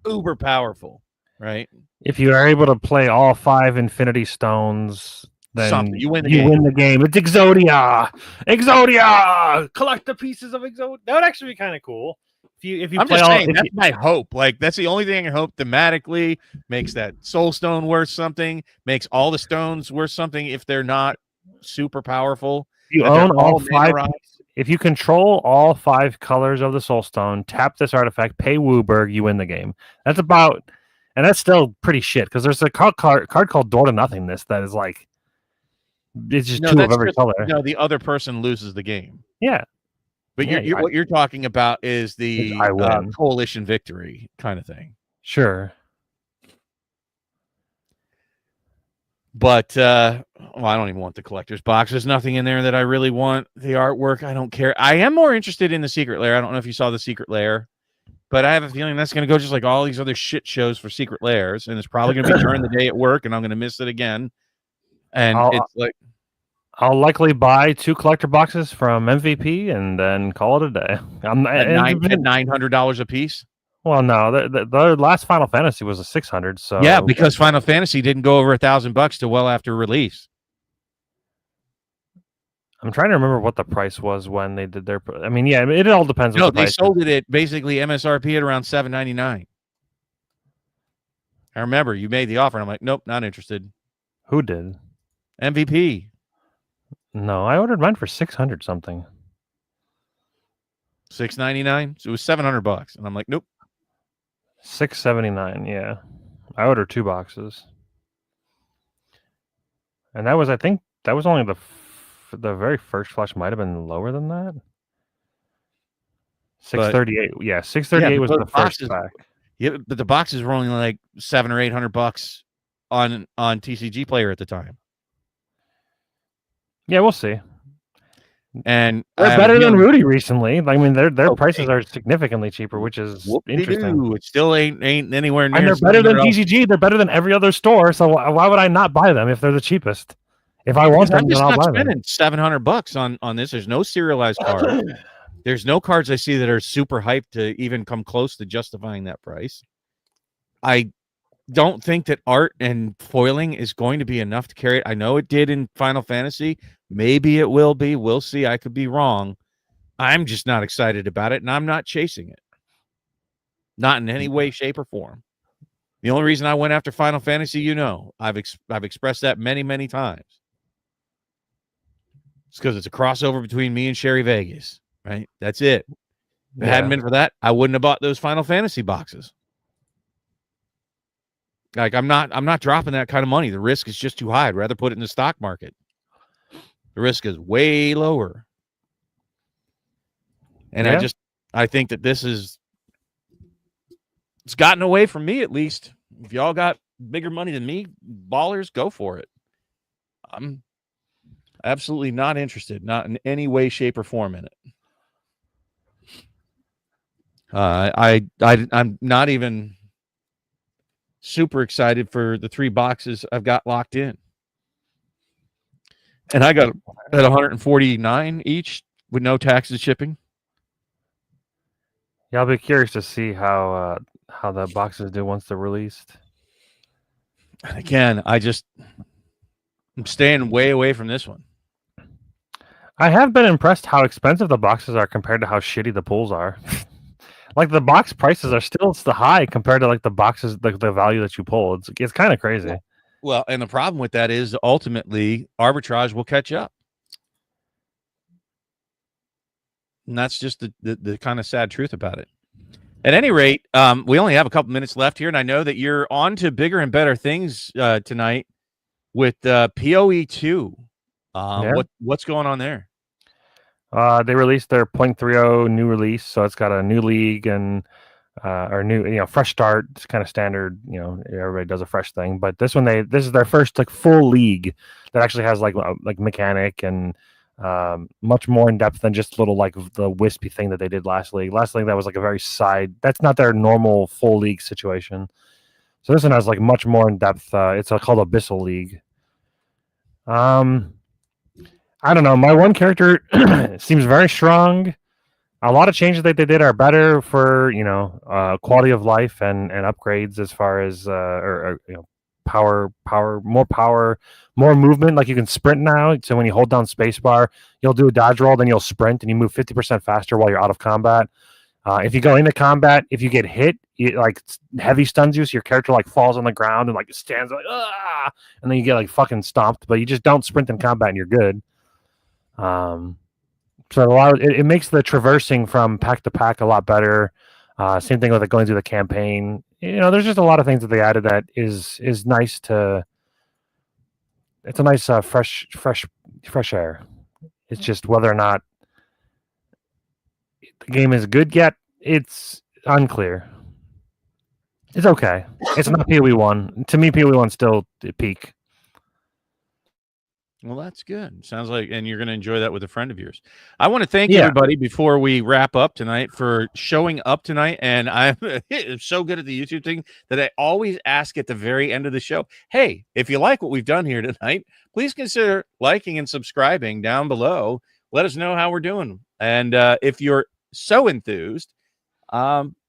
uber powerful, right? If you are able to play all 5 Infinity Stones, then you win the game. It's Exodia! Collect the pieces of Exodia. That would actually be kind of cool. If you I'm play just all, saying, that's my hope. Like, that's the only thing I hope thematically makes that Soul Stone worth something, makes all the stones worth something if they're not super powerful. You own all 5. If you control all 5 colors of the Soul Stone, tap this artifact, pay Wooburg, you win the game. That's still pretty shit because there's a card called Door to Nothingness that is like, it's just 2 of every color. No, the other person loses the game. Yeah. But what you're talking about is the coalition victory kind of thing. Sure. But I don't even want the collector's box. There's nothing in there that I really want. The artwork, I don't care. I am more interested in the Secret Lair. I don't know if you saw the Secret Lair, but I have a feeling that's going to go just like all these other shit shows for Secret Lairs, and it's probably going to be during the day at work, and I'm going to miss it again. And it's like, I'll likely buy 2 collector boxes from MVP and then call it a day. At $900 a piece. Well, no, the last Final Fantasy was a 600. So yeah, because Final Fantasy didn't go over $1,000 till well after release. I'm trying to remember what the price was when they did their. I mean, yeah, it all depends. No, they sold it at basically MSRP at around $799. I remember you made the offer, and I'm like, nope, not interested. Who did? MVP. No, I ordered mine for 600 something. $699. So it was $700, and I'm like, nope. $679. Yeah, I ordered 2 boxes, and I think that was only the very first flash. Might have been lower than that. 638. Yeah, 638 was the first pack. Yeah, but the boxes were only like $700 or $800 on TCG Player at the time. Yeah, we'll see. And they're better than Rudy recently. I mean, their prices are significantly cheaper, which is interesting. It still ain't anywhere near. And they're better than TCG. They're better than every other store. So why would I not buy them if they're the cheapest? If I want them, then I'll buy them. I'm spending $700 on this. There's no serialized cards. There's no cards I see that are super hyped to even come close to justifying that price. I don't think that art and foiling is going to be enough to carry it. I know it did in Final Fantasy. Maybe it will be. We'll see. I could be wrong. I'm just not excited about it, and I'm not chasing it. Not in any way, shape, or form. The only reason I went after Final Fantasy, I've expressed that many, many times. It's because it's a crossover between me and Sherry Vegas, right? That's it. If it hadn't been for that, I wouldn't have bought those Final Fantasy boxes. Like, I'm not dropping that kind of money. The risk is just too high. I'd rather put it in the stock market. The risk is way lower. And I think that it's gotten away from me, at least. If y'all got bigger money than me, ballers, go for it. I'm absolutely not interested, not in any way, shape, or form in it. I'm not even super excited for the 3 boxes I've got locked in. And I got at $149 each with no taxes shipping. Yeah, I'll be curious to see how the boxes do once they're released. And again, I'm staying way away from this one. I have been impressed how expensive the boxes are compared to how shitty the pulls are. Like, the box prices are still high compared to like the boxes, the value that you pull. It's kind of crazy. Well, and the problem with that is ultimately arbitrage will catch up. And that's just the kind of sad truth about it. At any rate, we only have a couple minutes left here, and I know that you're on to bigger and better things tonight with PoE 2. What's going on there? They released their 0.30 new release, so it's got a new league and or new, fresh start. It's kind of standard, everybody does a fresh thing. But this is their first like full league that actually has like mechanic and much more in depth than just little like the wispy thing that they did last league. Last league that was like a very side. That's not their normal full league situation. So this one has like much more in depth. It's called Abyssal League. I don't know. My one character seems very strong. A lot of changes that they did are better for quality of life and upgrades as far as power, more movement. Like, you can sprint now. So when you hold down spacebar, you'll do a dodge roll, then you'll sprint, and you move 50% faster while you're out of combat. If you go into combat, if you get hit, heavy stuns you, so your character like falls on the ground and like stands like and then you get like fucking stomped. But you just don't sprint in combat and you're good. So it makes the traversing from pack to pack a lot better. Same thing with it going through the campaign. There's just a lot of things that they added that is nice to. It's a nice fresh air. It's just whether or not the game is good yet, it's unclear. It's okay. It's not PoE 1. To me, PoE 1's still peak. Well, that's good. Sounds like, and you're going to enjoy that with a friend of yours. I want to thank everybody before we wrap up tonight for showing up tonight. And I'm so good at the YouTube thing that I always ask at the very end of the show, hey, if you like what we've done here tonight, please consider liking and subscribing down below. Let us know how we're doing. And if you're so enthused,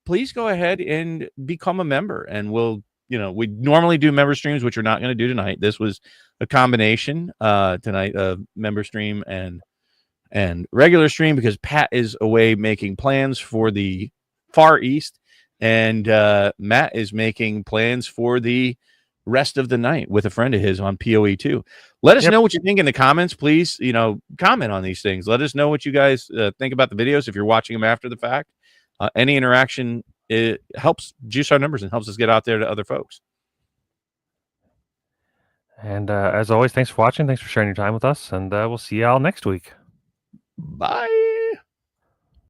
please go ahead and become a member. And we normally do member streams, which we're not going to do tonight. This was a combination tonight of member stream and regular stream, because Pat is away making plans for the Far East, and Matt is making plans for the rest of the night with a friend of his on PoE 2. Let us know what you think in the comments, please. Comment on these things. Let us know what you guys think about the videos if you're watching them after the fact. Any interaction, it helps juice our numbers and helps us get out there to other folks. And as always, thanks for watching. Thanks for sharing your time with us. And we'll see y'all next week. Bye.